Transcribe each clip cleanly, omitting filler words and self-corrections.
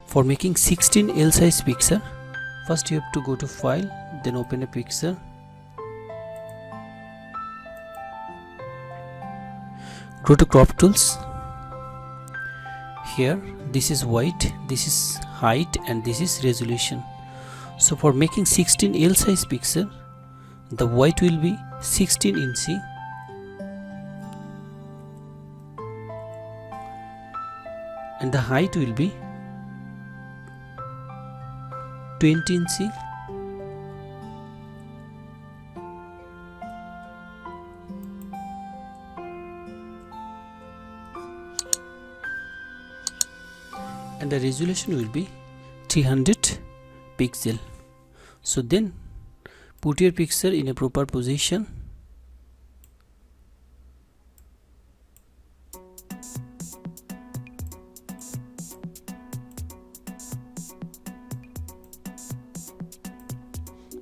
For making 16L size picture, first you have to go to file, then open a picture. Go to crop tools. Here this is white, this is height, and this is resolution. So for making 16L size picture, the white will be 16 inch and the height will be 20 inch and the resolution will be 300 pixel. So then put your picture in a proper position.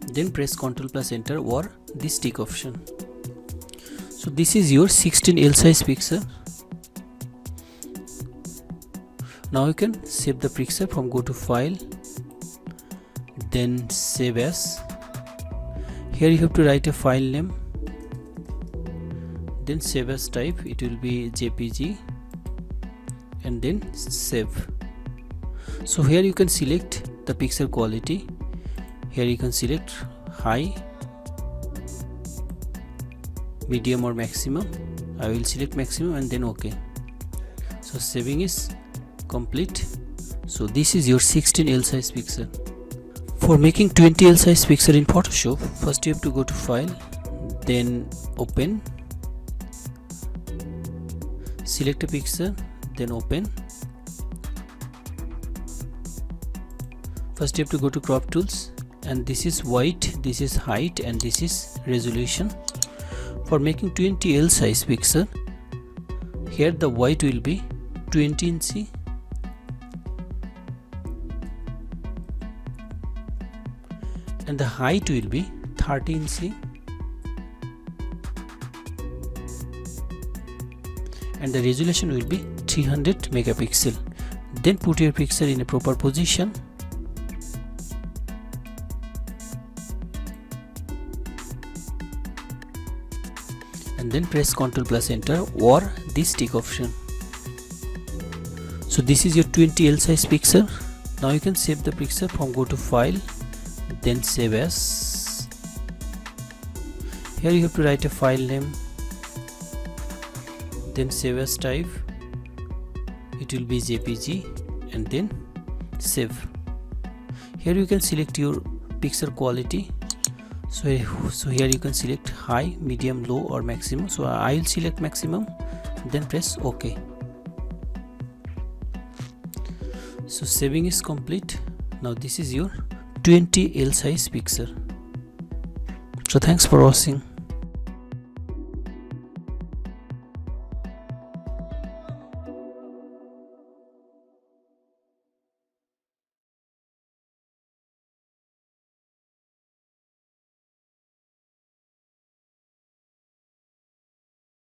Then press Ctrl plus Enter or this tick option. So this is your 16L size picture. Now you can save the picture from go to file, then save as. Here you have to write a file name, then save as type, it will be JPG, and then save. So here you can select the picture quality. Here you can select high, medium or maximum. I will select maximum and then OK. So saving is complete. So this is your 16L size picture. For making 20L size picture in Photoshop, first you have to go to file, then open, select a picture, then open. First you have to go to crop tools, and this is white, this is height, and this is resolution. For making 20L size picture, here the white will be 20 inch and the height will be 30 inch and the resolution will be 300 megapixel. Then put your picture in a proper position. And then press Ctrl plus Enter or this tick option. So this is your 20L size picture. Now you can save the picture from go to file, then save as. Here you have to write a file name, then save as type, it will be JPG, and then save. Here you can select your picture quality. So here you can select high, medium, low or maximum. So I will select maximum, then press OK. So saving is complete. Now this is your 20L size picture. So thanks for watching.